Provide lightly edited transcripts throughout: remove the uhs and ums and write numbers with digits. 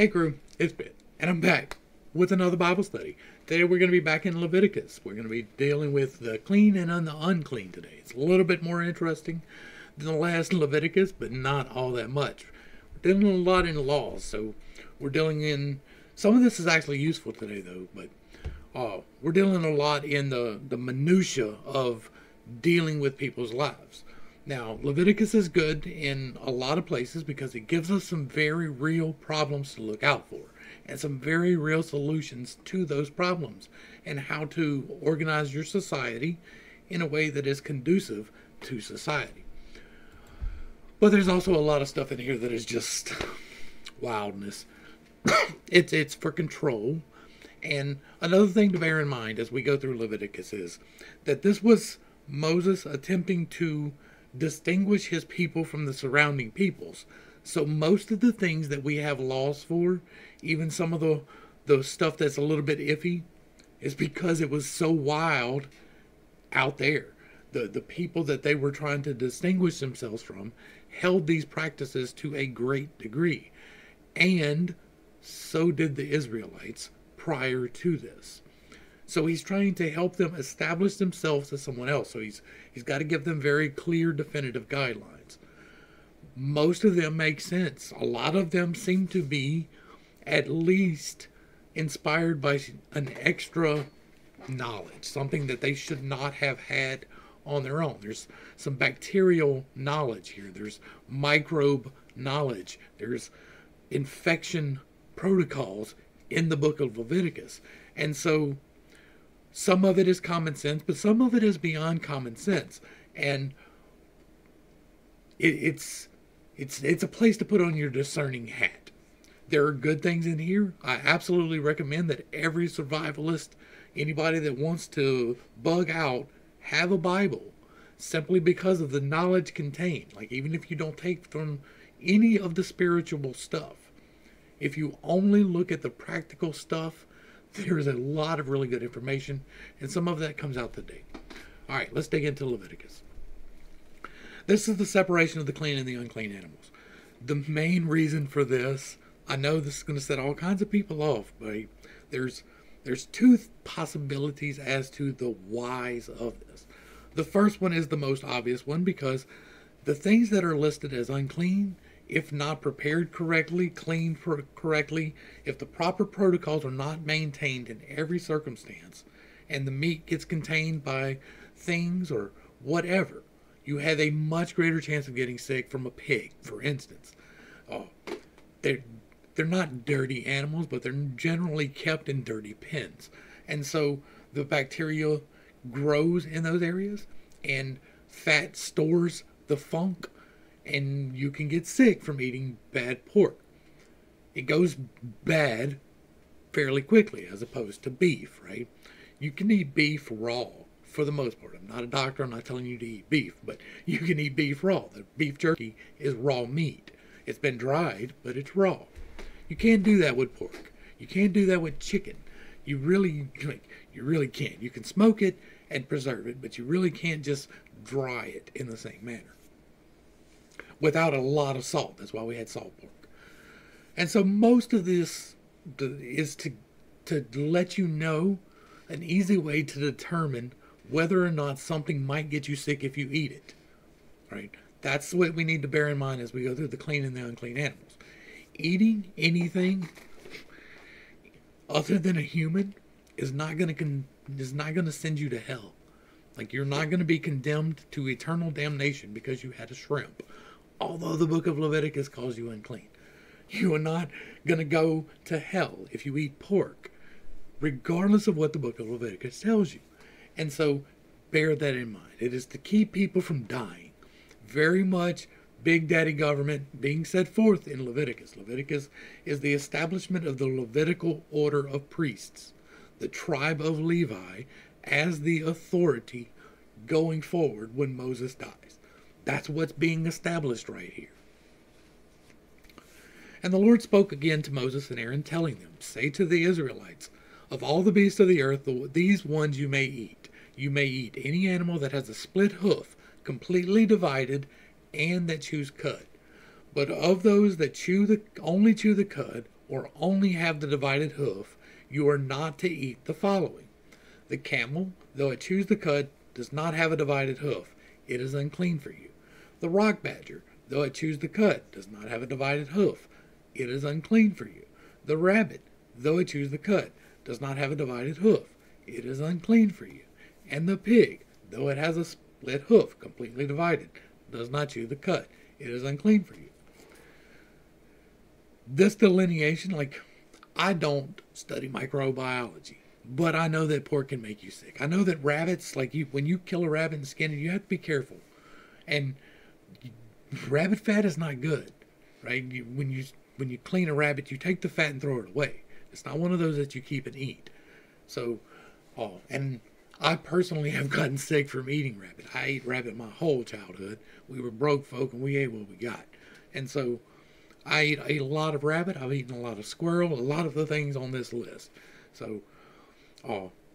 Hey crew, it's Ben, and I'm back with another Bible study. Today we're going to be back in Leviticus. We're going to be dealing with the clean and the unclean today. It's a little bit more interesting than the last Leviticus, but not all that much. We're dealing a lot in laws, so we're dealing in... Some of this is actually useful today though, but we're dealing a lot in the minutia of dealing with people's lives. Now, Leviticus is good in a lot of places because it gives us some very real problems to look out for and some very real solutions to those problems and how to organize your society in a way that is conducive to society. But there's also a lot of stuff in here that is just wildness. It's for control. And another thing to bear in mind as we go through Leviticus is that this was Moses attempting to distinguish his people from the surrounding peoples. So most of the things that we have laws for, even some of the stuff that's a little bit iffy, is because it was so wild out there. The people that they were trying to distinguish themselves from held these practices to a great degree. And so did the Israelites prior to this. So he's trying to help them establish themselves as someone else. So he's got to give them very clear, definitive guidelines. Most of them make sense. A lot of them seem to be at least inspired by an extra knowledge, something that they should not have had on their own. There's some bacterial knowledge here. There's microbe knowledge. There's infection protocols in the book of Leviticus. And so some of it is common sense, but some of it is beyond common sense. And it's a place to put on your discerning hat. There are good things in here. I absolutely recommend that every survivalist, anybody that wants to bug out, have a Bible, simply because of the knowledge contained. Like, even if you don't take from any of the spiritual stuff, if you only look at the practical stuff, there's a lot of really good information, and some of that comes out today. All right, let's dig into Leviticus. This is the separation of the clean and the unclean animals. The main reason for this, I know this is going to set all kinds of people off, but there's two possibilities as to the whys of this. The first one is the most obvious one, because the things that are listed as unclean, if not prepared correctly, cleaned correctly, if the proper protocols are not maintained in every circumstance, and the meat gets contained by things or whatever, you have a much greater chance of getting sick from a pig, for instance. They're not dirty animals, but they're generally kept in dirty pens. And so the bacteria grows in those areas, and fat stores the funk, and you can get sick from eating bad pork. It goes bad fairly quickly as opposed to beef, right? You can eat beef raw for the most part. I'm not a doctor, I'm not telling you to eat beef, but you can eat beef raw. The beef jerky is raw meat. It's been dried, but it's raw. You can't do that with pork. You can't do that with chicken. You really can't. You can smoke it and preserve it, but you really can't just dry it in the same manner without a lot of salt. That's why we had salt pork. And so most of this is to let you know an easy way to determine whether or not something might get you sick if you eat it. Right? That's what we need to bear in mind as we go through the clean and the unclean animals. Eating anything other than a human is not going to send you to hell. Like, you're not going to be condemned to eternal damnation because you had a shrimp. Although the book of Leviticus calls you unclean. You are not going to go to hell if you eat pork, regardless of what the book of Leviticus tells you. And so, bear that in mind. It is to keep people from dying. Very much Big Daddy government being set forth in Leviticus. Leviticus is the establishment of the Levitical order of priests, the tribe of Levi, as the authority going forward when Moses dies. That's what's being established right here. And the Lord spoke again to Moses and Aaron, telling them, "Say to the Israelites, of all the beasts of the earth, these ones you may eat. You may eat any animal that has a split hoof, completely divided, and that chews cud. But of those that only chew the cud, or only have the divided hoof, you are not to eat the following. The camel, though it chews the cud, does not have a divided hoof. It is unclean for you. The rock badger, though it chews the cud, does not have a divided hoof. It is unclean for you. The rabbit, though it chews the cud, does not have a divided hoof. It is unclean for you. And the pig, though it has a split hoof, completely divided, does not chew the cud. It is unclean for you. This delineation, I don't study microbiology, but I know that pork can make you sick. I know that rabbits, when you kill a rabbit and skin it, you have to be careful. And rabbit fat is not good, right? When you clean a rabbit, you take the fat and throw it away. It's not one of those that you keep and eat. So, and I personally have gotten sick from eating rabbit. I ate rabbit my whole childhood. We were broke folk and we ate what we got. And so I ate a lot of rabbit. I've eaten a lot of squirrel, a lot of the things on this list. So,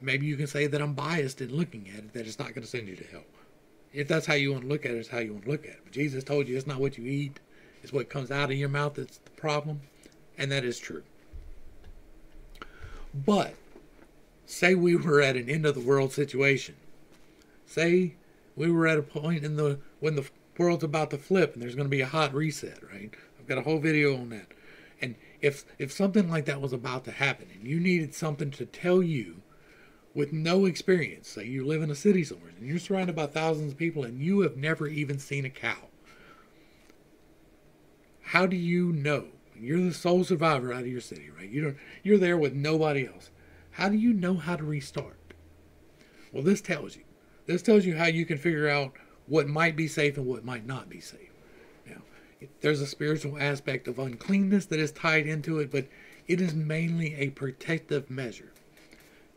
maybe you can say that I'm biased in looking at it, that it's not going to send you to hell. If that's how you want to look at it, it's how you want to look at it. But Jesus told you it's not what you eat, it's what comes out of your mouth that's the problem. And that is true. But, say we were at an end of the world situation. Say we were at a point when the world's about to flip and there's going to be a hot reset, right? I've got a whole video on that. And if something like that was about to happen and you needed something to tell you with no experience, say you live in a city somewhere and you're surrounded by thousands of people and you have never even seen a cow, how do you know? You're the sole survivor out of your city, right? You're there with nobody else. How do you know how to restart? Well, this tells you. This tells you how you can figure out what might be safe and what might not be safe. Now, there's a spiritual aspect of uncleanness that is tied into it, but it is mainly a protective measure.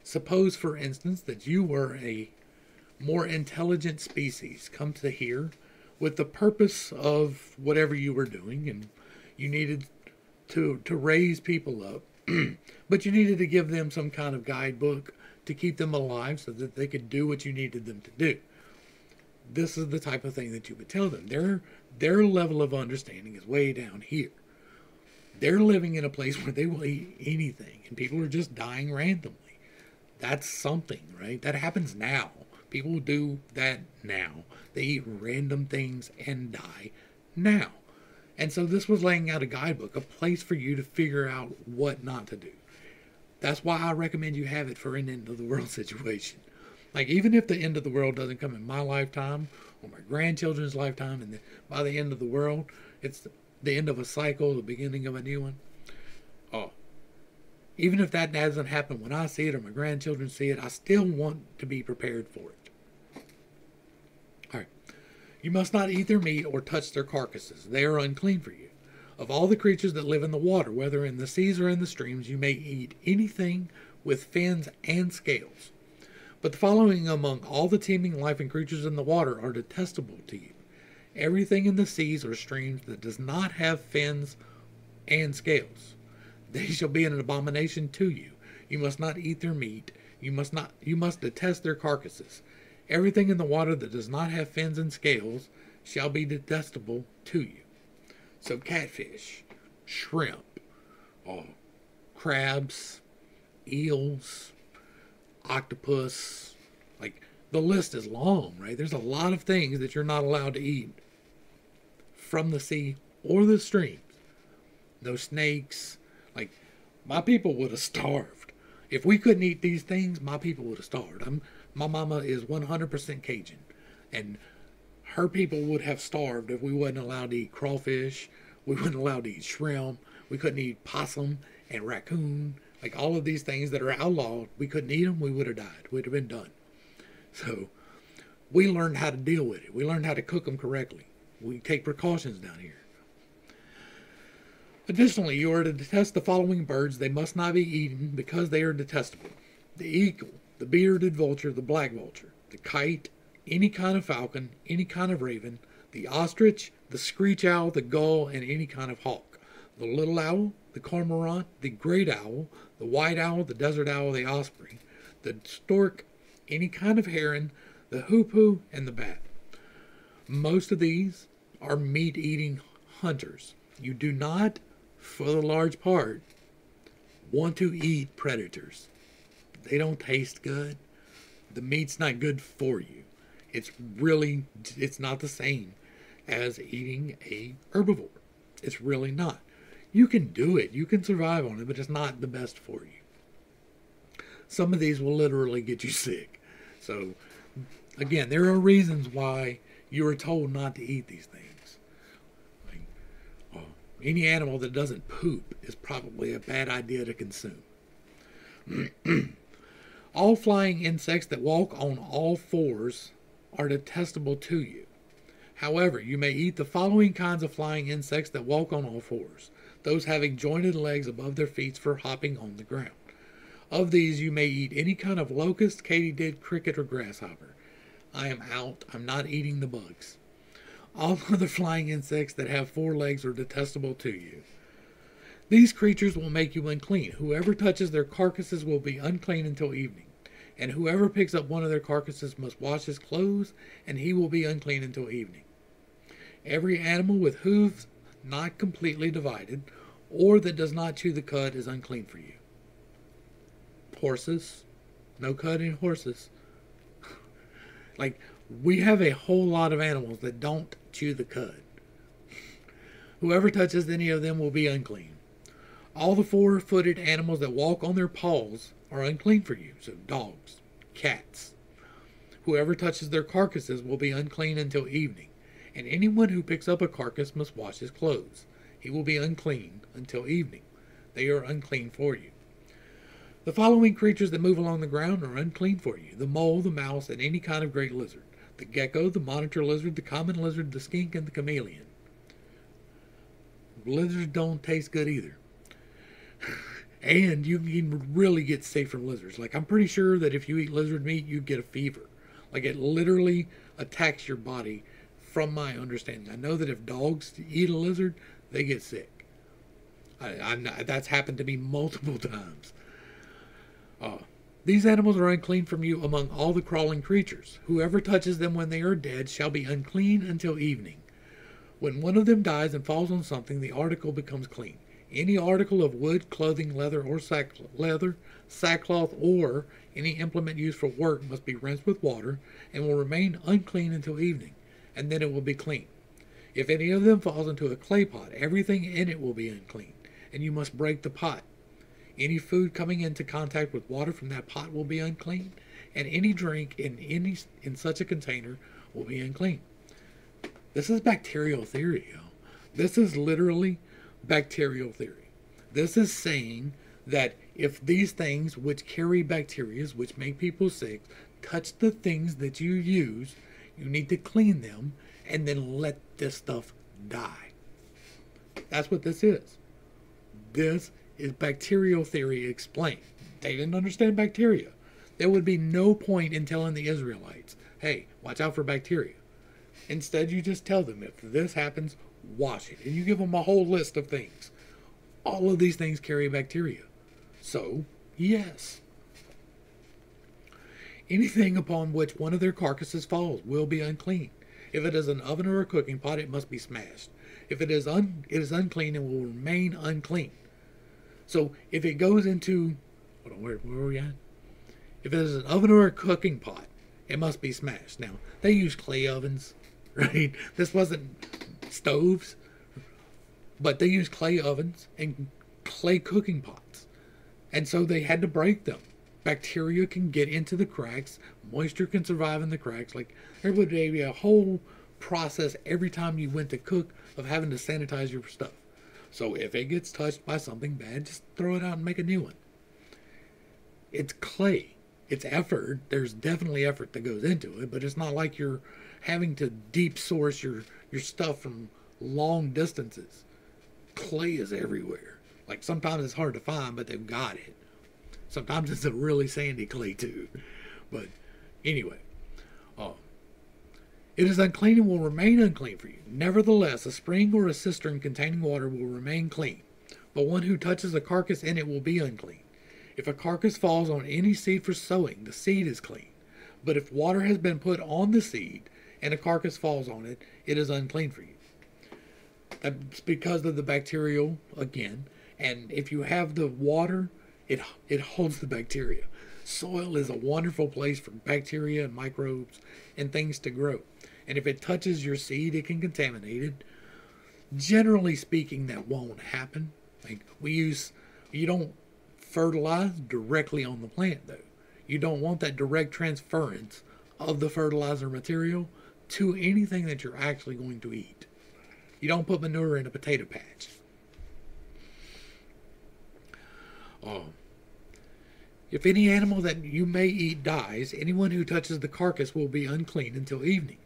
Suppose, for instance, that you were a more intelligent species come to here with the purpose of whatever you were doing, and you needed to raise people up, but you needed to give them some kind of guidebook to keep them alive so that they could do what you needed them to do. This is the type of thing that you would tell them. Their level of understanding is way down here. They're living in a place where they will eat anything, and people are just dying randomly. That's something, right? That happens now. People do that now. They eat random things and die now. And so this was laying out a guidebook, a place for you to figure out what not to do. That's why I recommend you have it for an end of the world situation. Even if the end of the world doesn't come in my lifetime or my grandchildren's lifetime, and by the end of the world, it's the end of a cycle, the beginning of a new one. Even if that doesn't happen when I see it or my grandchildren see it, I still want to be prepared for it. All right. You must not eat their meat or touch their carcasses. They are unclean for you. Of all the creatures that live in the water, whether in the seas or in the streams, you may eat anything with fins and scales. But the following among all the teeming life and creatures in the water are detestable to you. Everything in the seas or streams that does not have fins and scales. They shall be an abomination to you. You must not eat their meat. You must detest their carcasses. Everything in the water that does not have fins and scales shall be detestable to you. So catfish, shrimp, crabs, eels, octopus, the list is long, right? There's a lot of things that you're not allowed to eat from the sea or the streams. No snakes. My people would have starved. If we couldn't eat these things, my people would have starved. My mama is 100% Cajun, and her people would have starved if we wasn't allowed to eat crawfish. We wasn't allowed to eat shrimp. We couldn't eat possum and raccoon. All of these things that are outlawed, we couldn't eat them. We would have died. We'd have been done. So we learned how to deal with it. We learned how to cook them correctly. We take precautions down here. Additionally, you are to detest the following birds. They must not be eaten because they are detestable: the eagle, the bearded vulture, the black vulture, the kite, any kind of falcon, any kind of raven, the ostrich, the screech owl, the gull, and any kind of hawk, the little owl, the cormorant, the great owl, the white owl, the desert owl, the osprey, the stork, any kind of heron, the hoopoe, and the bat. Most of these are meat-eating hunters. You do not, for the large part, want to eat predators. They don't taste good. The meat's not good for you. It's not the same as eating a herbivore. It's really not. You can do it. You can survive on it, but it's not the best for you. Some of these will literally get you sick. So, again, there are reasons why you are told not to eat these things. Like, any animal that doesn't poop is probably a bad idea to consume. All flying insects that walk on all fours are detestable to you. However, you may eat the following kinds of flying insects that walk on all fours, those having jointed legs above their feet for hopping on the ground. Of these, you may eat any kind of locust, katydid, cricket, or grasshopper. I am out. I'm not eating the bugs. All other flying insects that have 4 legs are detestable to you. These creatures will make you unclean. Whoever touches their carcasses will be unclean until evening. And whoever picks up one of their carcasses must wash his clothes, and he will be unclean until evening. Every animal with hooves not completely divided, or that does not chew the cud, is unclean for you. Horses, no cud in horses. Like, we have a whole lot of animals that don't chew the cud. Whoever touches any of them will be unclean. All the 4-footed animals that walk on their paws are unclean for you. So dogs, cats. Whoever touches their carcasses will be unclean until evening. And anyone who picks up a carcass must wash his clothes. He will be unclean until evening. They are unclean for you. The following creatures that move along the ground are unclean for you: the mole, the mouse, and any kind of great lizard, the gecko, the monitor lizard, the common lizard, the skink, and the chameleon. Lizards don't taste good either. And you can really get sick from lizards. Like, I'm pretty sure that if you eat lizard meat, you get a fever. Like, it literally attacks your body, from my understanding. I know that if dogs eat a lizard, they get sick. That's happened to me multiple times. These animals are unclean from you among all the crawling creatures. Whoever touches them when they are dead shall be unclean until evening. When one of them dies and falls on something, the article becomes clean. Any article of wood, clothing, leather, sackcloth, or any implement used for work must be rinsed with water and will remain unclean until evening, and then it will be clean. If any of them falls into a clay pot, everything in it will be unclean, and you must break the pot. Any food coming into contact with water from that pot will be unclean, and any drink in such a container will be unclean. This is bacterial theory, yo. This is literally bacterial theory. This is saying that if these things which carry bacteria, which make people sick, touch the things that you use, you need to clean them and then let this stuff die. That's what this is. This is bacterial theory explained. They didn't understand bacteria. There would be no point in telling the Israelites, hey, watch out for bacteria. Instead, you just tell them, if this happens, wash it. And you give them a whole list of things. All of these things carry bacteria. So, yes. Anything upon which one of their carcasses falls will be unclean. If it is an oven or a cooking pot, it must be smashed. If it is unclean, it will remain unclean. So, if it goes into... Hold on, where were we at? If it is an oven or a cooking pot, it must be smashed. Now, they use clay ovens, right? This wasn't stoves, but they used clay ovens and clay cooking pots. And so they had to break them. Bacteria can get into the cracks. Moisture can survive in the cracks. Like, there would be a whole process every time you went to cook of having to sanitize your stuff. So if it gets touched by something bad, just throw it out and make a new one. It's clay. It's effort. There's definitely effort that goes into it, but it's not like you're having to deep source your stuff from long distances. Clay is everywhere. Like, sometimes it's hard to find, but they've got it. Sometimes it's a really sandy clay too. But anyway, it is unclean and will remain unclean for you. Nevertheless, a spring or a cistern containing water will remain clean, but one who touches a carcass in it will be unclean. If a carcass falls on any seed for sowing, the seed is clean. But if water has been put on the seed and a carcass falls on it, it is unclean for you. That's because of the bacterial, again. And if you have the water it holds the bacteria. Soil is a wonderful place for bacteria and microbes and things to grow. And if it touches your seed, it can contaminate it. Generally speaking, that won't happen. Like you don't fertilize directly on the plant, though. You don't want that direct transference of the fertilizer material to anything that you're actually going to eat. You don't put manure in a potato patch. If any animal that you may eat dies, anyone who touches the carcass will be unclean until evening.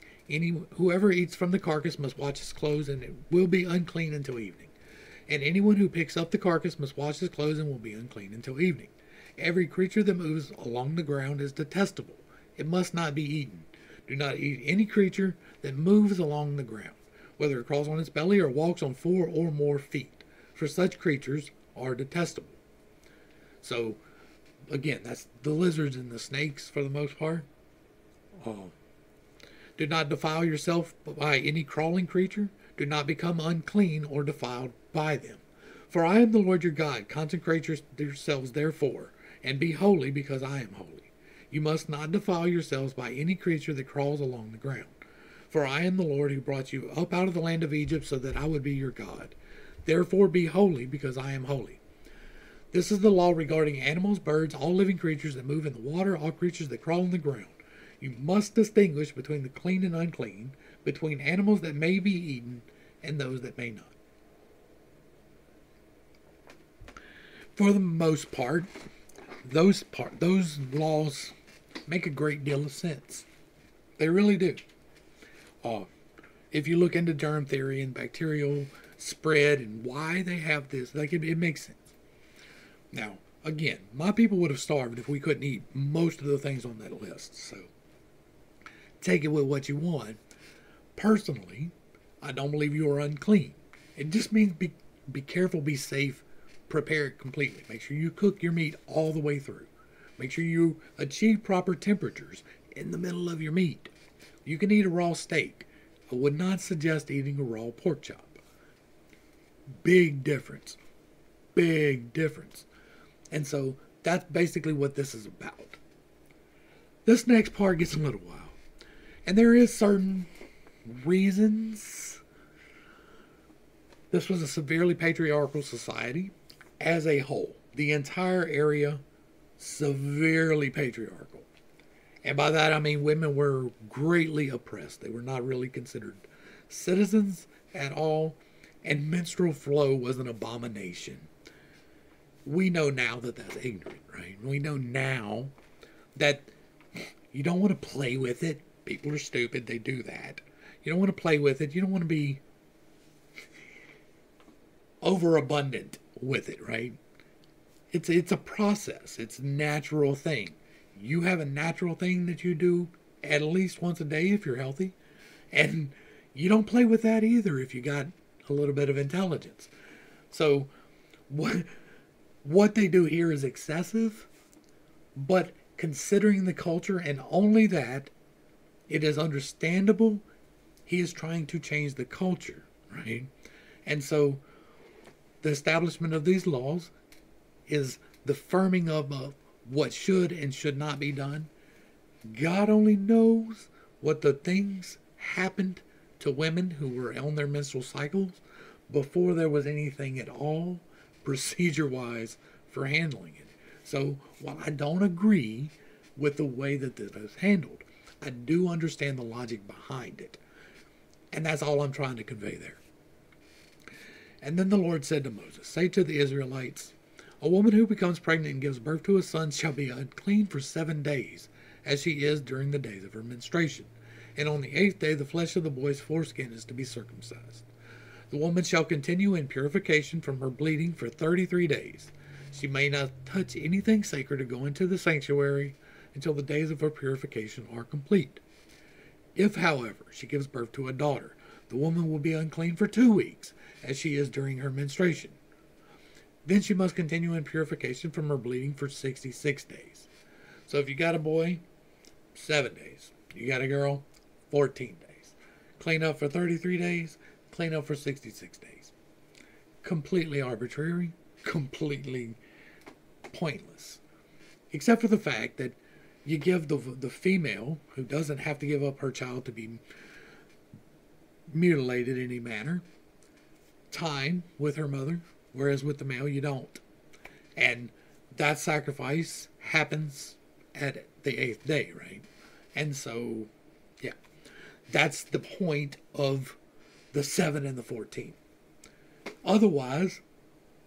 Whoever eats from the carcass must wash his clothes, and it will be unclean until evening. And anyone who picks up the carcass must wash his clothes and will be unclean until evening. Every creature that moves along the ground is detestable. It must not be eaten. Do not eat any creature that moves along the ground, whether it crawls on its belly or walks on 4 or more feet, for such creatures are detestable. So, again, that's the lizards and the snakes for the most part. Do not defile yourself by any crawling creature. Do not become unclean or defiled by them. For I am the Lord your God. Consecrate yourselves therefore, and be holy, because I am holy. You must not defile yourselves by any creature that crawls along the ground. For I am the Lord who brought you up out of the land of Egypt, so that I would be your God. Therefore be holy, because I am holy. This is the law regarding animals, birds, all living creatures that move in the water, all creatures that crawl on the ground. You must distinguish between the clean and unclean, between animals that may be eaten and those that may not. For the most part, those laws make a great deal of sense. They really do. If you look into germ theory and bacterial spread and why they have this, like it makes sense. Now, again, my people would have starved if we couldn't eat most of the things on that list. So, take it with what you want. Personally, I don't believe you are unclean. It just means be careful, be safe, prepare it completely. Make sure you cook your meat all the way through. Make sure you achieve proper temperatures in the middle of your meat. You can eat a raw steak. I would not suggest eating a raw pork chop. Big difference. Big difference. And so that's basically what this is about. This next part gets a little wild. And there is certain reasons. This was a severely patriarchal society as a whole. The entire area, severely patriarchal. And by that I mean women were greatly oppressed. They were not really considered citizens at all. And menstrual flow was an abomination. We know now that that's ignorant, right? We know now that you don't want to play with it. People are stupid. They do that. You don't want to play with it. You don't want to be overabundant with it, right? It's a process. It's a natural thing. You have a natural thing that you do at least once a day if you're healthy. And you don't play with that either if you got a little bit of intelligence. So what they do here is excessive, but considering the culture and only that, it is understandable. He is trying to change the culture, right? And so the establishment of these laws is the firming of what should and should not be done. God only knows what the things happened to women who were on their menstrual cycles before there was anything at all procedure-wise for handling it. So while I don't agree with the way that this is handled, I do understand the logic behind it. And that's all I'm trying to convey there. And then the Lord said to Moses, say to the Israelites, a woman who becomes pregnant and gives birth to a son shall be unclean for 7 days, as she is during the days of her menstruation. And on the 8th day the flesh of the boy's foreskin is to be circumcised. The woman shall continue in purification from her bleeding for 33 days. She may not touch anything sacred or go into the sanctuary until the days of her purification are complete. If, however, she gives birth to a daughter, the woman will be unclean for 2 weeks, as she is during her menstruation. Then she must continue in purification from her bleeding for 66 days. So if you got a boy, 7 days. You got a girl, 14 days. Clean up for 33 days, clean up for 66 days. Completely arbitrary, completely pointless. Except for the fact that you give the female, who doesn't have to give up her child to be mutilated in any manner, time with her mother, whereas with the male you don't. And that sacrifice happens at the 8th day, right? And so, yeah, that's the point of the 7 and the 14. Otherwise,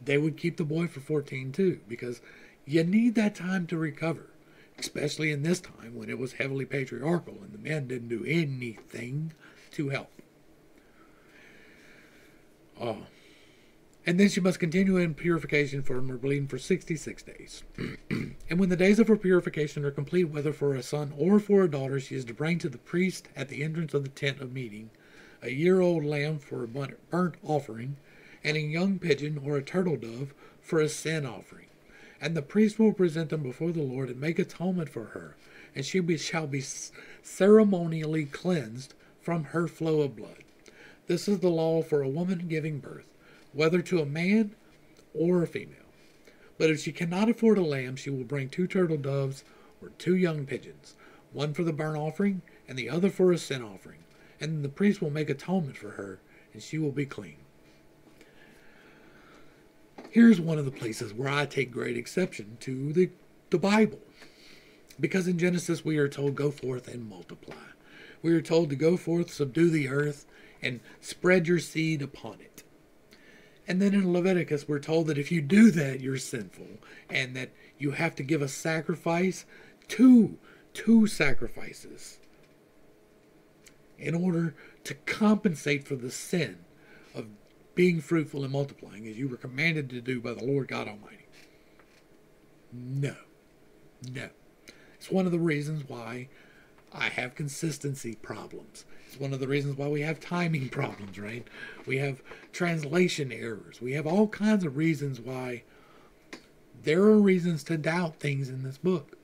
they would keep the boy for 14 too, because you need that time to recover, especially in this time when it was heavily patriarchal and the men didn't do anything to help. And then she must continue in purification from her bleeding for 66 days. And when the days of her purification are complete, whether for a son or for a daughter, she is to bring to the priest at the entrance of the tent of meeting a year-old lamb for a burnt offering, and a young pigeon or a turtle dove for a sin offering. And the priest will present them before the Lord and make atonement for her, and she shall be ceremonially cleansed from her flow of blood. This is the law for a woman giving birth, whether to a man or a female. But if she cannot afford a lamb, she will bring 2 turtle doves or 2 young pigeons, one for the burnt offering and the other for a sin offering. And the priest will make atonement for her, and she will be clean. Here's one of the places where I take great exception to the Bible. Because in Genesis we are told, go forth and multiply. We are told to go forth, subdue the earth, and spread your seed upon it. And then in Leviticus we're told that if you do that, you're sinful, and that you have to give a sacrifice, two sacrifices, in order to compensate for the sin of being fruitful and multiplying, as you were commanded to do by the Lord God Almighty. No. It's one of the reasons why I have consistency problems. It's one of the reasons why we have timing problems, right? We have translation errors. We have all kinds of reasons why there are reasons to doubt things in this book.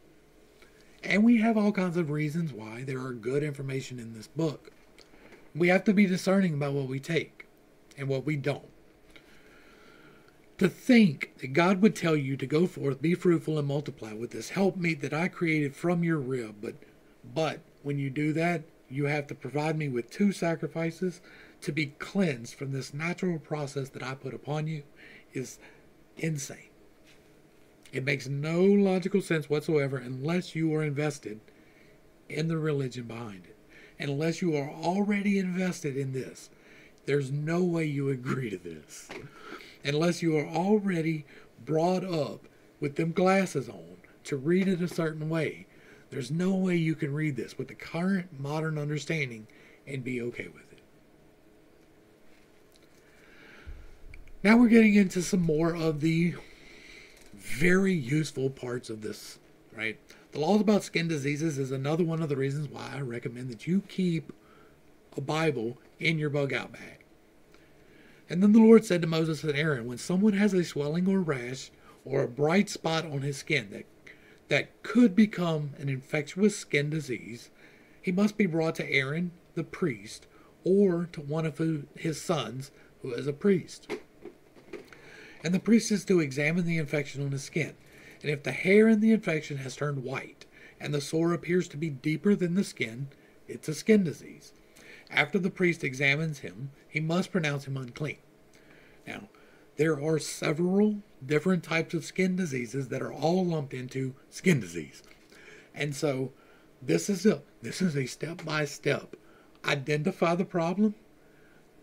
And we have all kinds of reasons why there are good information in this book. We have to be discerning about what we take and what we don't. To think that God would tell you to go forth, be fruitful, and multiply with this helpmeet that I created from your rib, but when you do that, you have to provide me with 2 sacrifices to be cleansed from this natural process that I put upon you, is insane. It makes no logical sense whatsoever unless you are invested in the religion behind it. And unless you are already invested in this, there's no way you agree to this. Unless you are already brought up with them glasses on to read it a certain way, there's no way you can read this with the current modern understanding and be okay with it. Now we're getting into some more of the very useful parts of this, right? The laws about skin diseases is another one of the reasons why I recommend that you keep a Bible in your Bugout bag. And then the Lord said to Moses and Aaron, when someone has a swelling or rash or a bright spot on his skin that could become an infectious skin disease, he must be brought to Aaron, the priest, or to one of his sons who is a priest. And the priest is to examine the infection on his skin. And if the hair in the infection has turned white, and the sore appears to be deeper than the skin, it's a skin disease. After the priest examines him, he must pronounce him unclean. Now, there are several different types of skin diseases that are all lumped into skin disease. And so, this is a step-by-step. Identify the problem,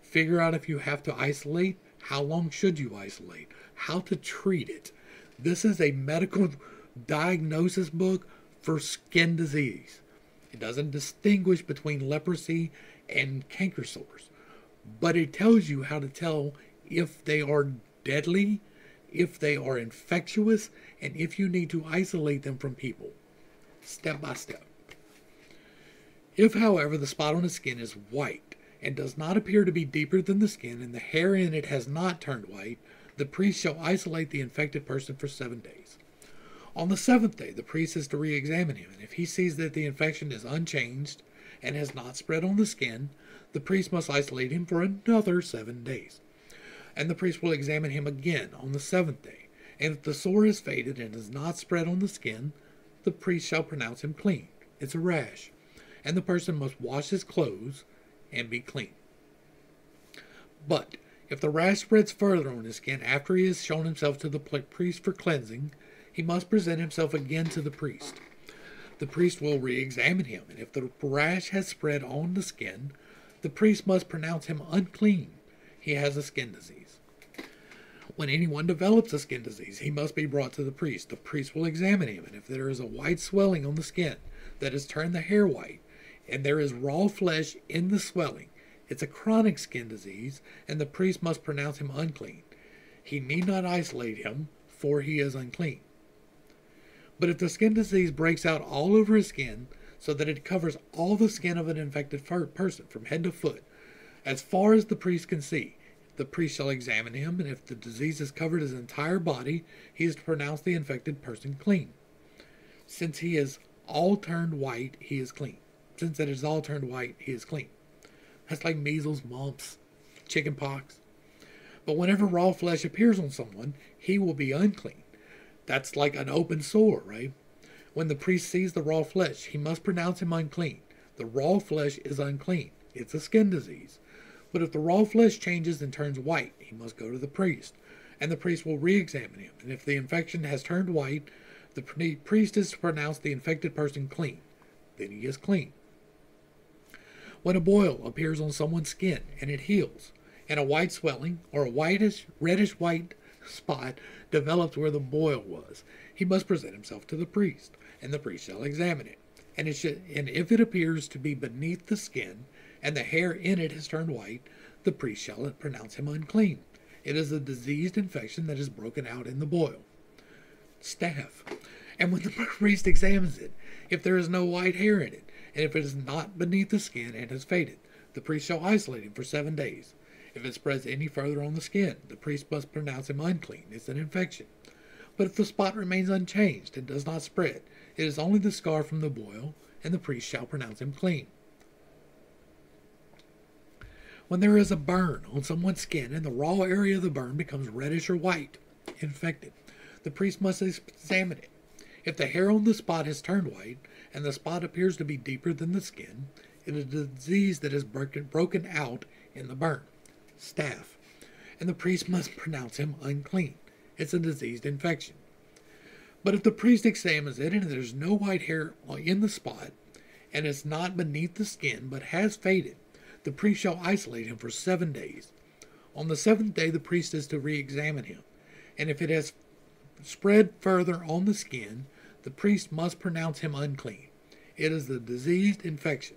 figure out if you have to isolate, how long should you isolate, how to treat it. This is a medical diagnosis book for skin disease. It doesn't distinguish between leprosy and canker sores, but it tells you how to tell if they are deadly, if they are infectious, and if you need to isolate them from people, step by step. If, however, the spot on the skin is white and does not appear to be deeper than the skin, and the hair in it has not turned white, the priest shall isolate the infected person for 7 days. On the 7th day, the priest is to re-examine him, and if he sees that the infection is unchanged and has not spread on the skin, the priest must isolate him for another 7 days. And the priest will examine him again on the 7th day, And if the sore is faded and is not spread on the skin, the priest shall pronounce him clean. It's a rash, and the person must wash his clothes and be clean. But if the rash spreads further on his skin after he has shown himself to the priest for cleansing, he must present himself again to the priest. The priest will re-examine him, and if the rash has spread on the skin, the priest must pronounce him unclean. He has a skin disease. When anyone develops a skin disease, he must be brought to the priest. The priest will examine him, and if there is a white swelling on the skin that has turned the hair white, and there is raw flesh in the swelling, it's a chronic skin disease, and the priest must pronounce him unclean. He need not isolate him, for he is unclean. But if the skin disease breaks out all over his skin, so that it covers all the skin of an infected person from head to foot, as far as the priest can see, the priest shall examine him, and if the disease has covered his entire body, he is to pronounce the infected person clean. Since he is all turned white, he is clean. Since it is all turned white, he is clean. That's like measles, mumps, chicken pox. But whenever raw flesh appears on someone, he will be unclean. That's like an open sore, right? When the priest sees the raw flesh, he must pronounce him unclean. The raw flesh is unclean. It's a skin disease. But if the raw flesh changes and turns white, he must go to the priest, and the priest will re-examine him. And if the infection has turned white, the priest is to pronounce the infected person clean. Then he is clean. When a boil appears on someone's skin and it heals, and a white swelling or a reddish-white spot develops where the boil was, he must present himself to the priest, and the priest shall examine it. And if it appears to be beneath the skin, and the hair in it has turned white, the priest shall pronounce him unclean. It is a diseased infection that is broken out in the boil. Staph. And when the priest examines it, if there is no white hair in it, and if it is not beneath the skin and has faded, the priest shall isolate him for 7 days. If it spreads any further on the skin, the priest must pronounce him unclean. It's an infection. But if the spot remains unchanged and does not spread, it is only the scar from the boil, and the priest shall pronounce him clean. When there is a burn on someone's skin and the raw area of the burn becomes reddish or white, infected, the priest must examine it. If the hair on the spot has turned white, and the spot appears to be deeper than the skin, it is a disease that is broken out in the burn. Staph. And the priest must pronounce him unclean. It's a diseased infection. But if the priest examines it and there's no white hair in the spot, and it's not beneath the skin but has faded, the priest shall isolate him for 7 days. On the 7th day the priest is to re-examine him, and if it has spread further on the skin, the priest must pronounce him unclean. It is a diseased infection.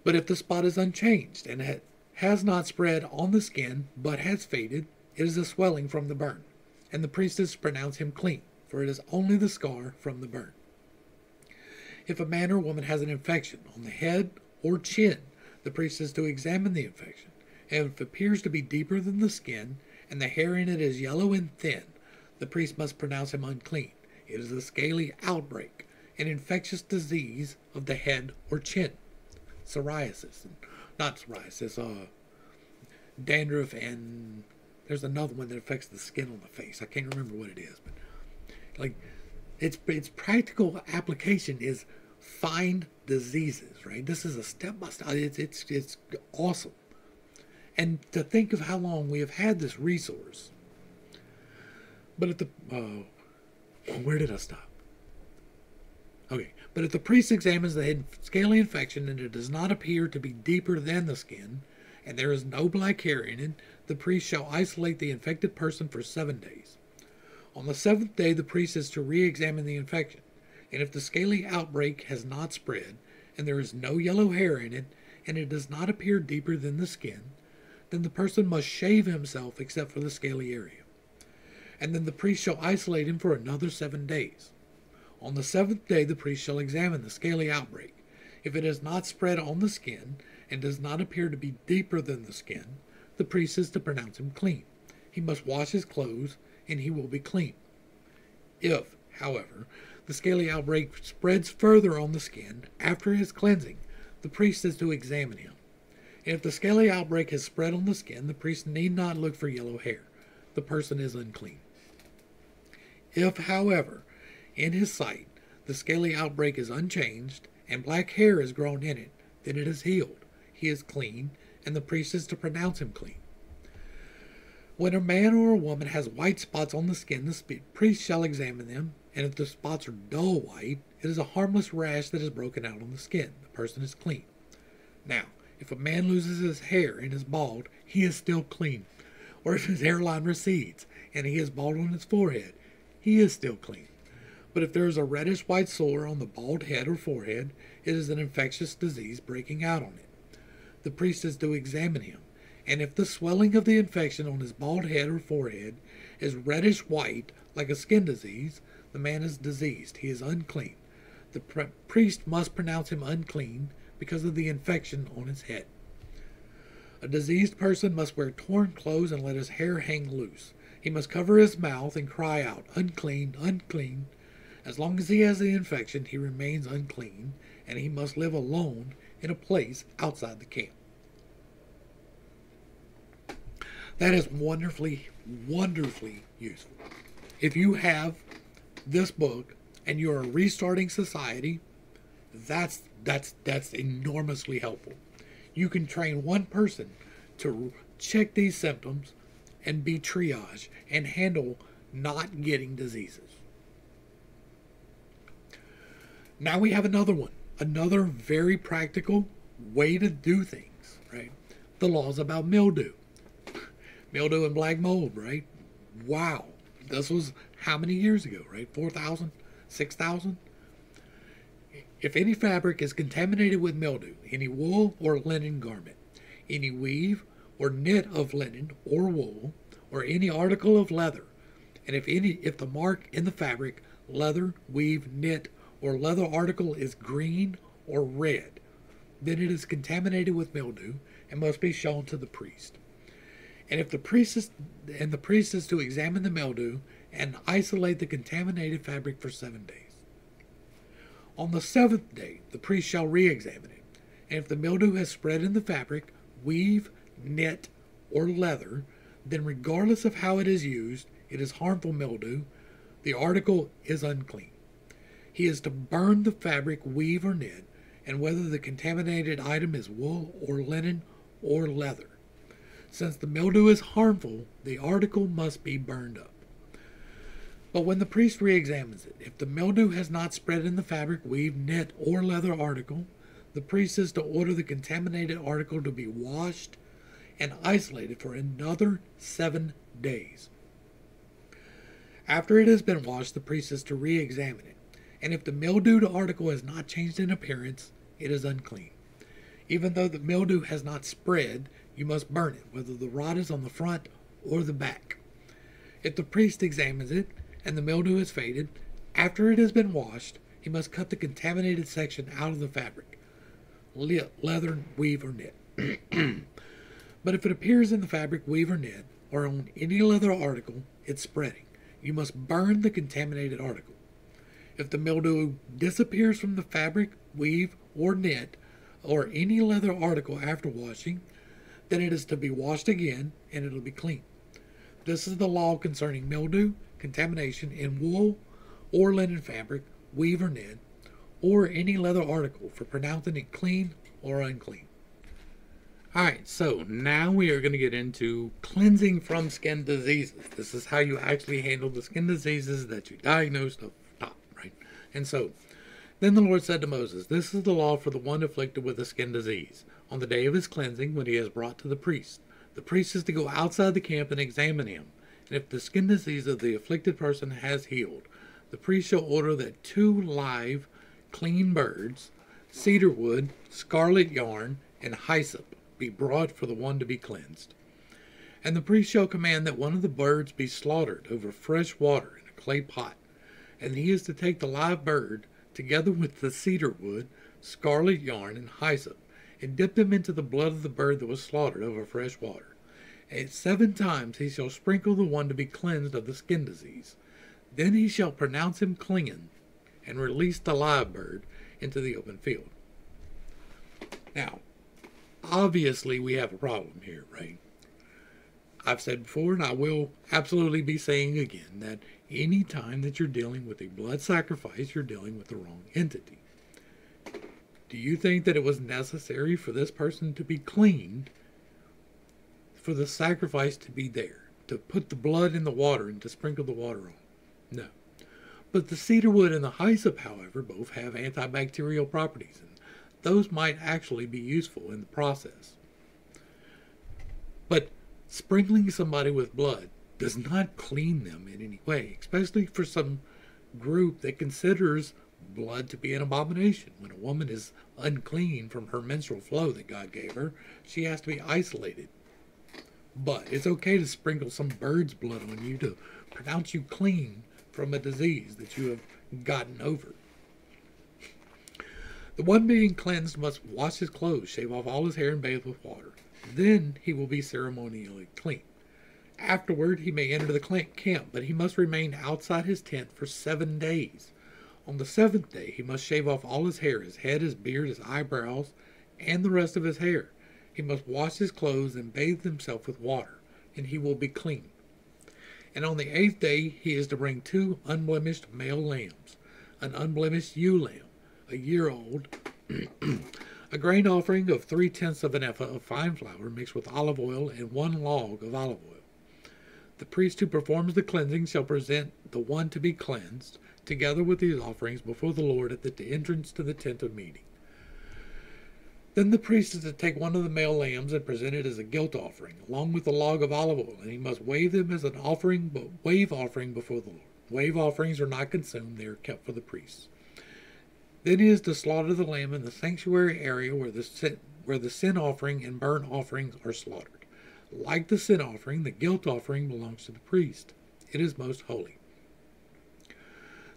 But if the spot is unchanged and has not spread on the skin but has faded, it is a swelling from the burn, and the priest is to pronounce him clean, for it is only the scar from the burn. If a man or woman has an infection on the head or chin, the priest is to examine the infection, and if it appears to be deeper than the skin, and the hair in it is yellow and thin, the priest must pronounce him unclean. It is a scaly outbreak, an infectious disease of the head or chin. Psoriasis, dandruff, and there's another one that affects the skin on the face. I can't remember what it is, but like its practical application is find diseases, right? This is a step by step. It's awesome. And to think of how long we have had this resource. But at the where did I stop? Okay, but if the priest examines the head scaly infection and it does not appear to be deeper than the skin, and there is no black hair in it, the priest shall isolate the infected person for 7 days. On the 7th day, the priest is to re-examine the infection, and if the scaly outbreak has not spread, and there is no yellow hair in it, and it does not appear deeper than the skin, then the person must shave himself except for the scaly area. And then the priest shall isolate him for another 7 days. On the 7th day, the priest shall examine the scaly outbreak. If it has not spread on the skin, and does not appear to be deeper than the skin, the priest is to pronounce him clean. He must wash his clothes, and he will be clean. If, however, the scaly outbreak spreads further on the skin after his cleansing, the priest is to examine him. And if the scaly outbreak has spread on the skin, the priest need not look for yellow hair. The person is unclean. If, however, in his sight the scaly outbreak is unchanged, and black hair is grown in it, then it is healed. He is clean, and the priest is to pronounce him clean. When a man or a woman has white spots on the skin, the priest shall examine them, and if the spots are dull white, it is a harmless rash that is broken out on the skin. The person is clean. Now, if a man loses his hair and is bald, he is still clean. Or if his hairline recedes and he is bald on his forehead, he is still clean. But if there is a reddish white sore on the bald head or forehead, it is an infectious disease breaking out on it. The priest is to examine him, and if the swelling of the infection on his bald head or forehead is reddish white, like a skin disease, the man is diseased. He is unclean. The priest must pronounce him unclean because of the infection on his head. A diseased person must wear torn clothes and let his hair hang loose. He must cover his mouth and cry out, "Unclean, unclean." As long as he has the infection, he remains unclean, and he must live alone in a place outside the camp. That is wonderfully, wonderfully useful. If you have this book and you're a restarting society, that's enormously helpful. You can train one person to check these symptoms and be triage and handle not getting diseases. Now we have another one, another very practical way to do things, right? The laws about mildew. Mildew and black mold, right? Wow. This was how many years ago, right? 4,000? 6,000? If any fabric is contaminated with mildew, any wool or linen garment, any weave or knit of linen or wool, or any article of leather, and if the mark in the fabric, leather, weave, knit, or leather article is green or red, then it is contaminated with mildew and must be shown to the priest. And if the priest is to examine the mildew and isolate the contaminated fabric for 7 days. On the 7th day, the priest shall re-examine it, and if the mildew has spread in the fabric, weave, knit, or leather, then regardless of how it is used, it is harmful mildew, the article is unclean. He is to burn the fabric, weave, or knit, and whether the contaminated item is wool or linen or leather. Since the mildew is harmful, the article must be burned up. But when the priest re-examines it, if the mildew has not spread in the fabric, weave, knit, or leather article, the priest is to order the contaminated article to be washed and isolated for another 7 days. After it has been washed, the priest is to re-examine it, and if the mildewed article has not changed in appearance, it is unclean. Even though the mildew has not spread, you must burn it, whether the rod is on the front or the back. If the priest examines it, and the mildew has faded, after it has been washed, he must cut the contaminated section out of the fabric, leather, weave, or knit. But if it appears in the fabric, weave, or knit, or on any leather article, it's spreading. You must burn the contaminated article. If the mildew disappears from the fabric, weave, or knit, or any leather article after washing, then it is to be washed again, and it will be clean. This is the law concerning mildew, contamination in wool or linen fabric, weave or knit, or any leather article for pronouncing it clean or unclean. Alright, so now we are going to get into cleansing from skin diseases. This is how you actually handle the skin diseases that you diagnosed up top, right? And so, then the Lord said to Moses, "This is the law for the one afflicted with a skin disease. On the day of his cleansing, when he is brought to the priest is to go outside the camp and examine him. And if the skin disease of the afflicted person has healed, the priest shall order that 2 live, clean birds, cedar wood, scarlet yarn, and hyssop be brought for the one to be cleansed. And the priest shall command that one of the birds be slaughtered over fresh water in a clay pot. And he is to take the live bird, together with the cedar wood, scarlet yarn, and hyssop, and dip them into the blood of the bird that was slaughtered over fresh water. And 7 times he shall sprinkle the one to be cleansed of the skin disease. Then he shall pronounce him clean, and release the live bird into the open field." Now, obviously we have a problem here, right? I've said before, and I will absolutely be saying again, that any time that you're dealing with a blood sacrifice, you're dealing with the wrong entity. Do you think that it was necessary for this person to be cleaned, for the sacrifice to be there, to put the blood in the water and to sprinkle the water on? No. But the cedarwood and the hyssop, however, both have antibacterial properties, and those might actually be useful in the process. But sprinkling somebody with blood does not clean them in any way, especially for some group that considers blood to be an abomination. When a woman is unclean from her menstrual flow that God gave her, she has to be isolated. But it's okay to sprinkle some bird's blood on you to pronounce you clean from a disease that you have gotten over. The one being cleansed must wash his clothes, shave off all his hair, and bathe with water. Then he will be ceremonially clean. Afterward, he may enter the camp, but he must remain outside his tent for 7 days. On the 7th day, he must shave off all his hair, his head, his beard, his eyebrows, and the rest of his hair. He must wash his clothes and bathe himself with water, and he will be clean. And on the 8th day, he is to bring 2 unblemished male lambs, an unblemished ewe lamb, a year old, a grain offering of 3/10 of an ephah of fine flour mixed with olive oil, and 1 log of olive oil. The priest who performs the cleansing shall present the one to be cleansed, together with these offerings, before the Lord at the entrance to the tent of meeting. Then the priest is to take one of the male lambs and present it as a guilt offering, along with the log of olive oil, and he must wave them as an offering, but wave offering before the Lord. Wave offerings are not consumed, they are kept for the priests. Then he is to slaughter the lamb in the sanctuary area where the sin offering and burnt offerings are slaughtered. Like the sin offering, the guilt offering belongs to the priest. It is most holy.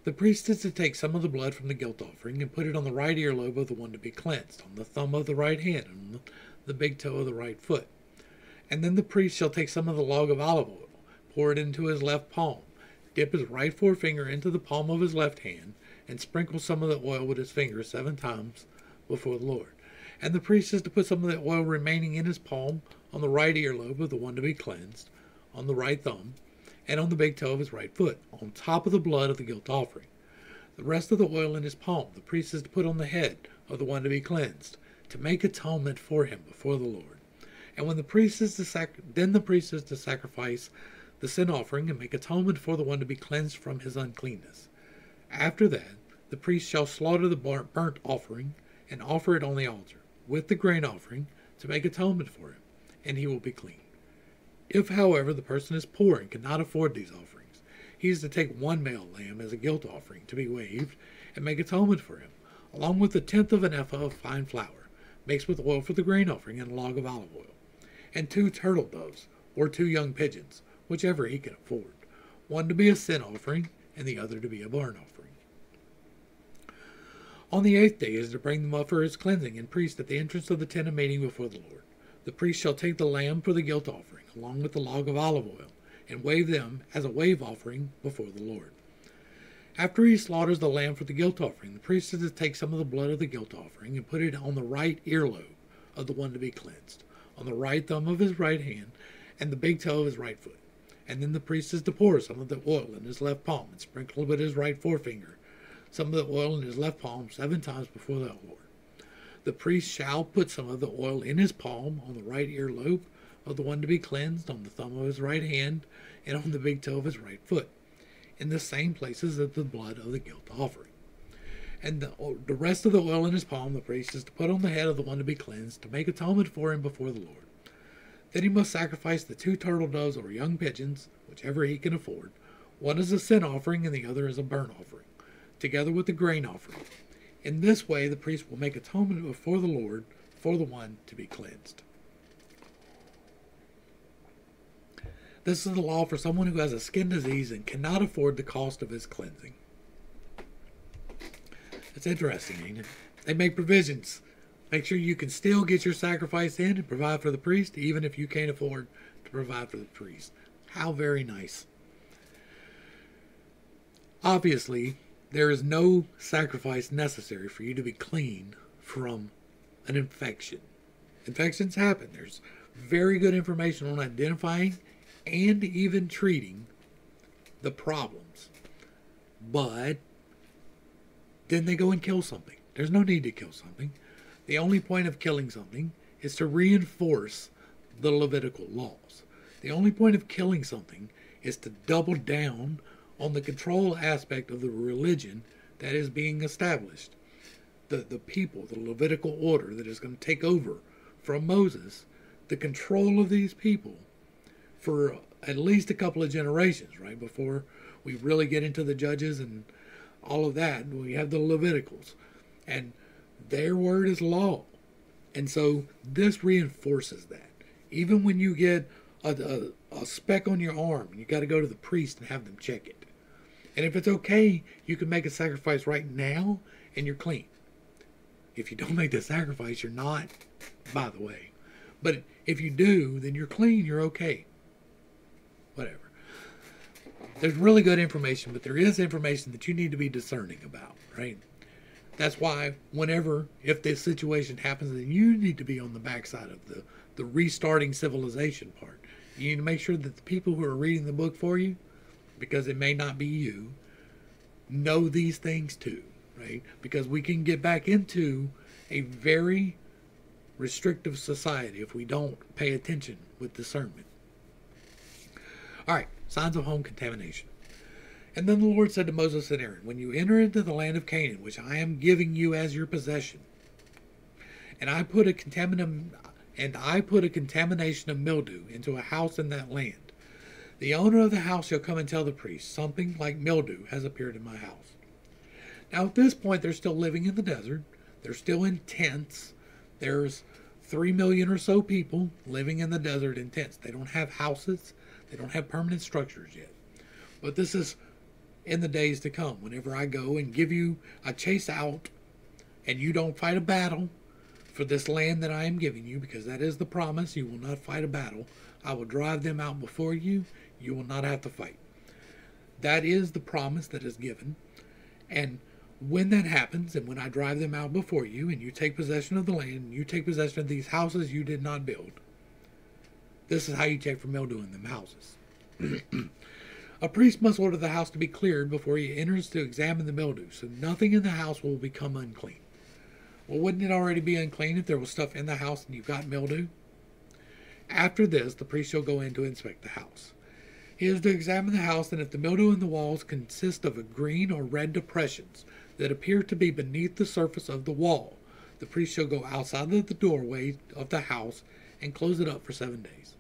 The priest is to take some of the blood from the guilt offering and put it on the right earlobe of the one to be cleansed, on the thumb of the right hand, and on the big toe of the right foot. And then the priest shall take some of the log of olive oil, pour it into his left palm, dip his right forefinger into the palm of his left hand, and sprinkle some of the oil with his finger 7 times before the Lord. And the priest is to put some of the oil remaining in his palm on the right earlobe of the one to be cleansed, on the right thumb, and on the big toe of his right foot, on top of the blood of the guilt offering. The rest of the oil in his palm the priest is to put on the head of the one to be cleansed, to make atonement for him before the Lord. And when the priest is to sacrifice the sin offering and make atonement for the one to be cleansed from his uncleanness. After that, the priest shall slaughter the burnt offering and offer it on the altar, with the grain offering, to make atonement for him, and he will be clean. If, however, the person is poor and cannot afford these offerings, he is to take 1 male lamb as a guilt offering to be waved and make atonement for him, along with the 1/10 of an ephah of fine flour, mixed with oil for the grain offering and a log of olive oil, and 2 turtle doves, or 2 young pigeons, whichever he can afford, one to be a sin offering and the other to be a burnt offering. On the 8th day is to bring them up for his cleansing and priest at the entrance of the tent of meeting before the Lord. The priest shall take the lamb for the guilt offering, along with the log of olive oil, and wave them as a wave offering before the Lord. After he slaughters the lamb for the guilt offering, the priest is to take some of the blood of the guilt offering and put it on the right earlobe of the one to be cleansed, on the right thumb of his right hand, and the big toe of his right foot. And then the priest is to pour some of the oil in his left palm and sprinkle it with his right forefinger, some of the oil in his left palm 7 times before the Lord. The priest shall put some of the oil in his palm, on the right earlobe of the one to be cleansed, on the thumb of his right hand, and on the big toe of his right foot, in the same places as the blood of the guilt offering. And the rest of the oil in his palm the priest is to put on the head of the one to be cleansed, to make atonement for him before the Lord. Then he must sacrifice the 2 turtle doves or young pigeons, whichever he can afford. One is a sin offering and the other is a burnt offering, together with the grain offering. In this way the priest will make atonement before the Lord for the one to be cleansed. This is the law for someone who has a skin disease and cannot afford the cost of his cleansing. It's interesting, ain't it? They make provisions. Make sure you can still get your sacrifice in and provide for the priest, even if you can't afford to provide for the priest. How very nice. Obviously, there is no sacrifice necessary for you to be clean from an infection. Infections happen. There's very good information on identifying and even treating the problems. But then they go and kill something. There's no need to kill something. The only point of killing something is to reinforce the Levitical laws. The only point of killing something is to double down on the control aspect of the religion that is being established. The people, the Levitical order that is going to take over from Moses, the control of these people for at least a couple of generations, right? Before we really get into the judges and all of that, we have the Leviticals. And their word is law. And so this reinforces that. Even when you get a speck on your arm, you got to go to the priest and have them check it. And if it's okay, you can make a sacrifice right now and you're clean. If you don't make the sacrifice, you're not, by the way. But if you do, then you're clean, you're okay. Whatever. There's really good information, but there is information that you need to be discerning about, right? That's why if this situation happens, then you need to be on the backside of the restarting civilization part. You need to make sure that the people who are reading the book for you, because it may not be you, know these things too, right? Because we can get back into a very restrictive society if we don't pay attention with discernment. All right, signs of home contamination. And then the Lord said to Moses and Aaron, when you enter into the land of Canaan, which I am giving you as your possession, and I put a contamination of mildew into a house in that land, the owner of the house shall come and tell the priest, something like mildew has appeared in my house. Now at this point, they're still living in the desert. They're still in tents. There's 3 million or so people living in the desert in tents. They don't have houses. They don't have permanent structures yet. But this is in the days to come. Whenever I go and give you a chase out and you don't fight a battle for this land that I am giving you, because that is the promise, you will not fight a battle. I will drive them out before you. You will not have to fight. That is the promise that is given. And when that happens, and when I drive them out before you, and you take possession of the land, and you take possession of these houses you did not build, this is how you check for mildew in them houses. A priest must order the house to be cleared before he enters to examine the mildew, so nothing in the house will become unclean. Well, wouldn't it already be unclean if there was stuff in the house and you've got mildew? After this, the priest shall go in to inspect the house. He is to examine the house, and if the mildew in the walls consist of a green or red depressions that appear to be beneath the surface of the wall, the priest shall go outside of the doorway of the house and close it up for 7 days.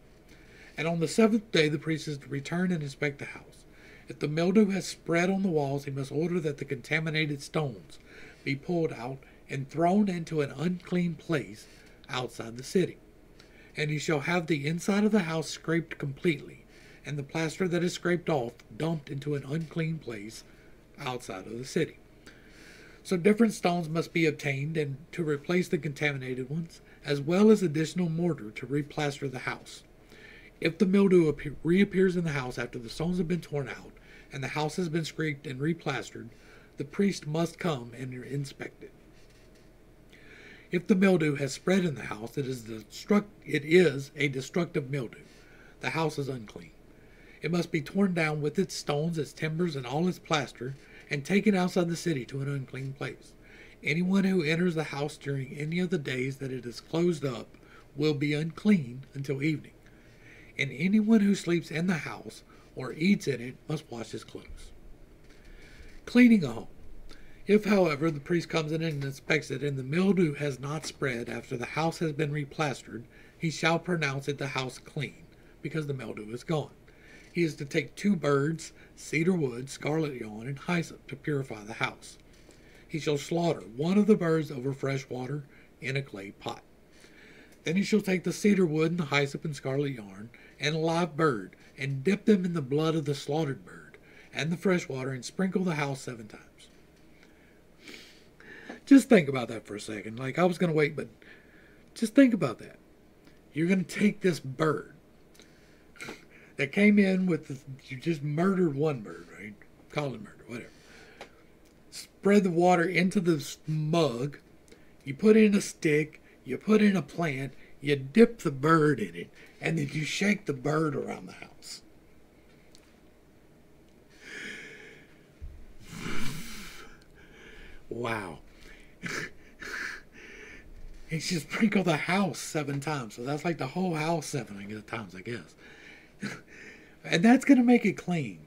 And on the 7th day, the priest is to return and inspect the house. If the mildew has spread on the walls, he must order that the contaminated stones be pulled out and thrown into an unclean place outside the city. And he shall have the inside of the house scraped completely, and the plaster that is scraped off dumped into an unclean place outside of the city. So different stones must be obtained and to replace the contaminated ones, as well as additional mortar to replaster the house. If the mildew reappears in the house after the stones have been torn out and the house has been scraped and replastered, the priest must come and inspect it. If the mildew has spread in the house, it is a destructive mildew. The house is unclean. It must be torn down with its stones, its timbers, and all its plaster, and taken outside the city to an unclean place. Anyone who enters the house during any of the days that it is closed up will be unclean until evening. And anyone who sleeps in the house or eats in it must wash his clothes. Cleaning a home. If, however, the priest comes in and inspects it, and the mildew has not spread after the house has been replastered, he shall pronounce it the house clean, because the mildew is gone. He is to take 2 birds, cedar wood, scarlet yarn, and hyssop to purify the house. He shall slaughter one of the birds over fresh water in a clay pot. Then he shall take the cedar wood and the hyssop and scarlet yarn and a live bird, and dip them in the blood of the slaughtered bird and the fresh water, and sprinkle the house 7 times. Just think about that for a second. Like, I was going to wait, but just think about that. You're going to take this bird that came in you just murdered one bird, right? Call it murder, whatever. Spread the water into the mug. You put in a stick. You put in a plant. You dip the bird in it, and then you shake the bird around the house. Wow. And you sprinkle the house 7 times. So that's like the whole house 7 times, I guess. And that's going to make it clean.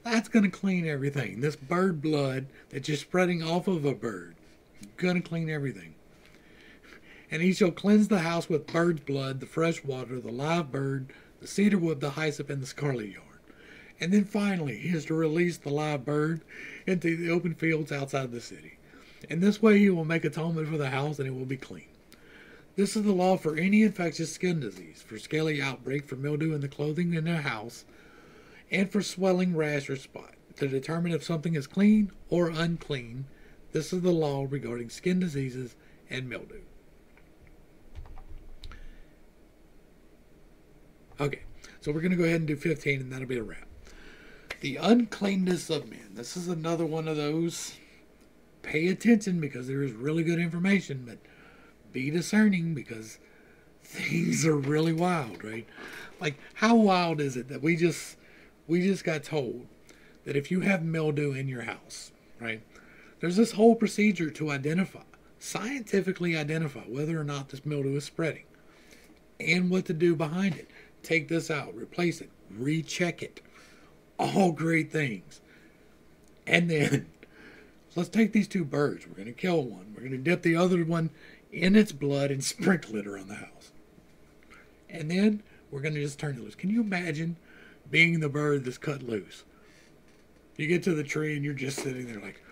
That's going to clean everything. This bird blood that you're spreading off of a bird, going to clean everything. And he shall cleanse the house with bird's blood, the fresh water, the live bird, the cedar wood, the hyssop, and the scarlet yarn. And then finally, he is to release the live bird into the open fields outside the city. In this way he will make atonement for the house, and it will be clean. This is the law for any infectious skin disease, for scaly outbreak, for mildew in the clothing in the house, and for swelling, rash, or spot, to determine if something is clean or unclean. This is the law regarding skin diseases and mildew. Okay, so we're going to go ahead and do 15, and that'll be a wrap. The uncleanness of men. This is another one of those. Pay attention, because there is really good information, but be discerning, because things are really wild, right? Like, how wild is it that we just got told that if you have mildew in your house, right, there's this whole procedure to scientifically identify whether or not this mildew is spreading, and what to do behind it. Take this out, replace it, recheck it. All great things. And then, let's take these 2 birds. We're going to kill one. We're going to dip the other one in its blood and sprinkle it around the house. And then, we're going to just turn it loose. Can you imagine being the bird that's cut loose? You get to the tree and you're just sitting there like,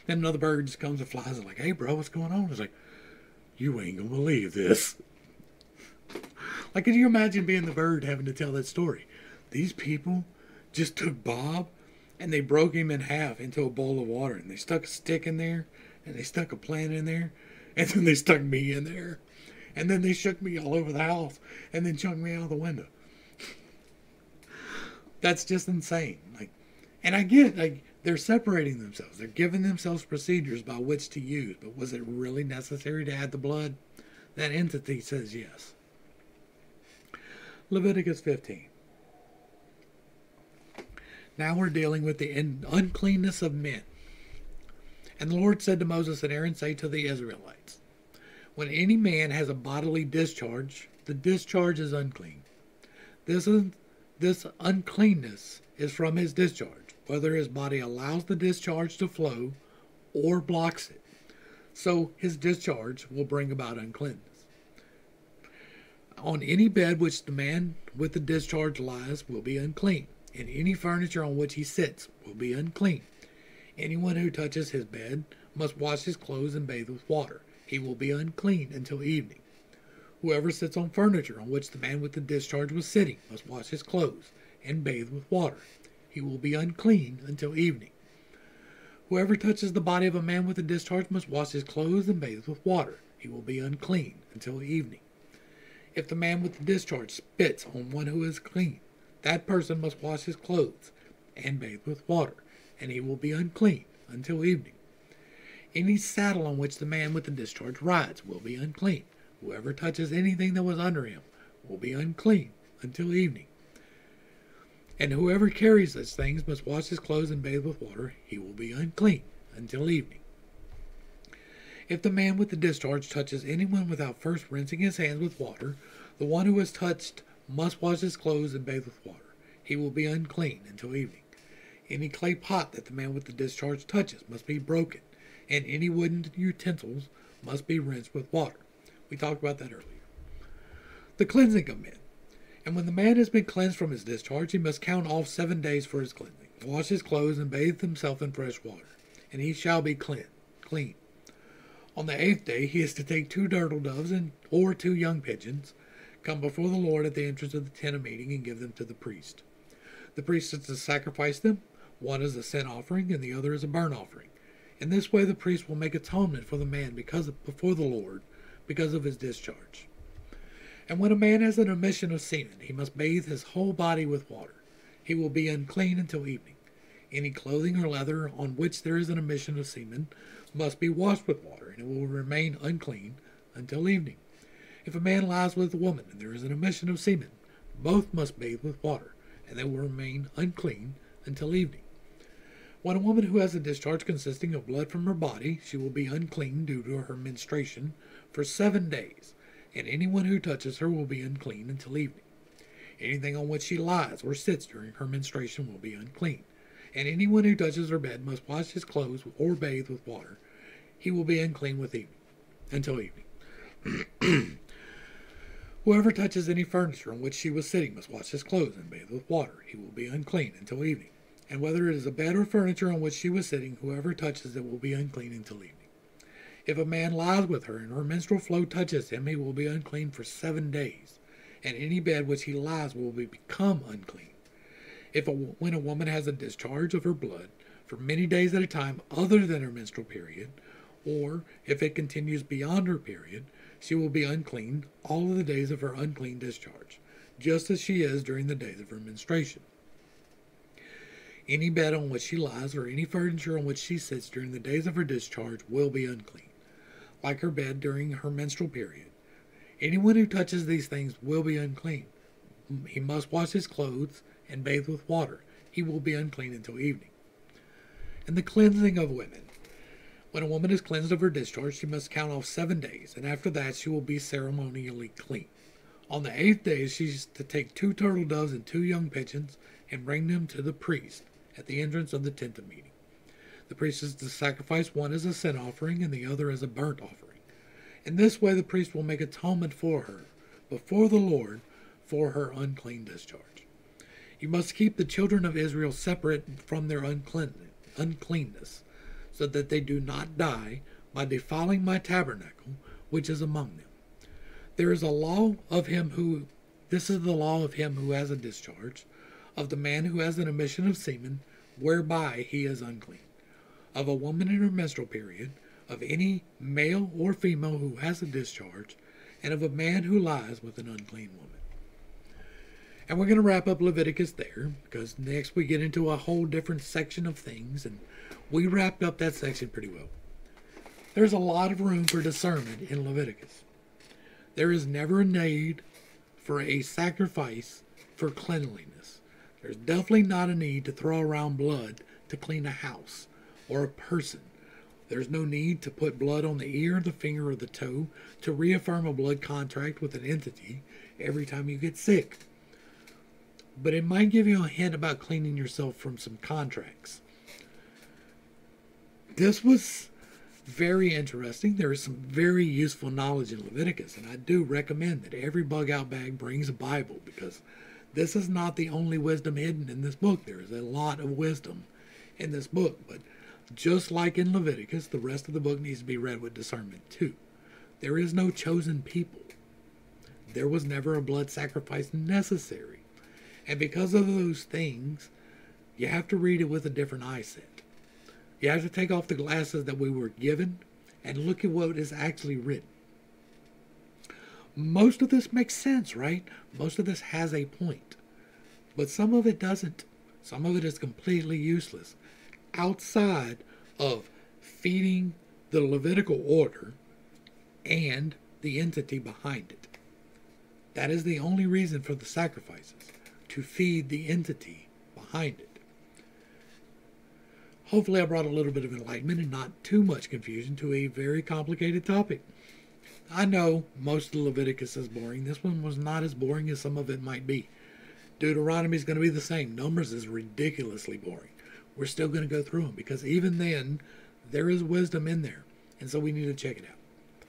then another bird just comes and flies and like, hey bro, what's going on? It's like, you ain't gonna believe this. Like, can you imagine being the bird having to tell that story? These people just took Bob and they broke him in half into a bowl of water, and they stuck a stick in there, and they stuck a plant in there, and then they stuck me in there, and then they shook me all over the house, and then chucked me out the window. That's just insane. Like, and I get, like, they're separating themselves. They're giving themselves procedures by which to use. But was it really necessary to add the blood? That entity says yes. Leviticus 15. Now we're dealing with the uncleanness of men. And the Lord said to Moses and Aaron, say to the Israelites, when any man has a bodily discharge, the discharge is unclean. This uncleanness is from his discharge, whether his body allows the discharge to flow or blocks it. So his discharge will bring about uncleanness. On any bed which the man with the discharge lies will be unclean, and any furniture on which he sits will be unclean. Anyone who touches his bed must wash his clothes and bathe with water. He will be unclean until evening. Whoever sits on furniture on which the man with the discharge was sitting must wash his clothes and bathe with water. He will be unclean until evening. Whoever touches the body of a man with a discharge must wash his clothes and bathe with water. He will be unclean until evening. If the man with the discharge spits on one who is clean, that person must wash his clothes and bathe with water, and he will be unclean until evening. Any saddle on which the man with the discharge rides will be unclean. Whoever touches anything that was under him will be unclean until evening. And whoever carries such things must wash his clothes and bathe with water. He will be unclean until evening. If the man with the discharge touches anyone without first rinsing his hands with water, the one who is touched must wash his clothes and bathe with water. He will be unclean until evening. Any clay pot that the man with the discharge touches must be broken, and any wooden utensils must be rinsed with water. We talked about that earlier. The cleansing of men. And when the man has been cleansed from his discharge, he must count off 7 days for his cleansing, wash his clothes, and bathe himself in fresh water, and he shall be clean. On the 8th day he is to take 2 turtle doves or 2 young pigeons, come before the Lord at the entrance of the tent of meeting, and give them to the priest. The priest is to sacrifice them. One is a sin offering, and the other is a burnt offering. In this way the priest will make atonement for the man before the Lord because of his discharge. And when a man has an emission of semen, he must bathe his whole body with water. He will be unclean until evening. Any clothing or leather on which there is an emission of semen must be washed with water, and it will remain unclean until evening. If a man lies with a woman and there is an emission of semen, both must bathe with water, and they will remain unclean until evening. When a woman who has a discharge consisting of blood from her body, she will be unclean due to her menstruation for 7 days, and anyone who touches her will be unclean until evening. Anything on which she lies or sits during her menstruation will be unclean, and anyone who touches her bed must wash his clothes or bathe with water. He will be unclean until evening. Whoever touches any furniture on which she was sitting must wash his clothes and bathe with water. He will be unclean until evening. And whether it is a bed or furniture on which she was sitting, whoever touches it will be unclean until evening. If a man lies with her and her menstrual flow touches him, he will be unclean for 7 days, and any bed which he lies will become unclean. When a woman has a discharge of her blood for many days at a time other than her menstrual period, or if it continues beyond her period, she will be unclean all of the days of her unclean discharge, just as she is during the days of her menstruation. Any bed on which she lies or any furniture on which she sits during the days of her discharge will be unclean, like her bed during her menstrual period. Anyone who touches these things will be unclean. He must wash his clothes and bathe with water. He will be unclean until evening. And the cleansing of women. When a woman is cleansed of her discharge, she must count off 7 days, and after that she will be ceremonially clean. On the 8th day she is to take 2 turtle doves and 2 young pigeons and bring them to the priest at the entrance of the tent of meeting. The priest is to sacrifice one as a sin offering and the other as a burnt offering. In this way the priest will make atonement for her before the Lord for her unclean discharge. You must keep the children of Israel separate from their uncleanness, so that they do not die by defiling my tabernacle, which is among them. This is the law of him who has a discharge, of the man who has an emission of semen, whereby he is unclean, of a woman in her menstrual period, of any male or female who has a discharge, and of a man who lies with an unclean woman. And we're going to wrap up Leviticus there, because next we get into a whole different section of things, and we wrapped up that section pretty well. There's a lot of room for discernment in Leviticus. There is never a need for a sacrifice for cleanliness. There's definitely not a need to throw around blood to clean a house or a person. There's no need to put blood on the ear, the finger, or the toe to reaffirm a blood contract with an entity every time you get sick. But it might give you a hint about cleaning yourself from some contracts. This was very interesting. There is some very useful knowledge in Leviticus, and I do recommend that every bug-out bag brings a Bible, because this is not the only wisdom hidden in this book. There is a lot of wisdom in this book, but just like in Leviticus, the rest of the book needs to be read with discernment too. There is no chosen people. There was never a blood sacrifice necessary. And because of those things, you have to read it with a different eye set. You have to take off the glasses that we were given and look at what is actually written. Most of this makes sense, right? Most of this has a point. But some of it doesn't. Some of it is completely useless, outside of feeding the Levitical order and the entity behind it. That is the only reason for the sacrifices, to feed the entity behind it. Hopefully I brought a little bit of enlightenment and not too much confusion to a very complicated topic. I know most of Leviticus is boring. This one was not as boring as some of it might be. Deuteronomy is going to be the same. Numbers is ridiculously boring. We're still going to go through them, because even then, there is wisdom in there. And so we need to check it out.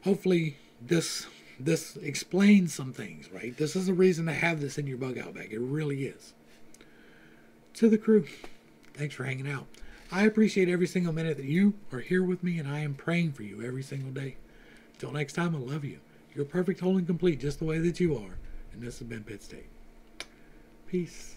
Hopefully this explains some things, right? This is a reason to have this in your bug-out bag. It really is. To the crew, thanks for hanging out. I appreciate every single minute that you are here with me, and I am praying for you every single day. Till next time, I love you. You're perfect, whole, and complete just the way that you are. And this has been Pittstake. Peace.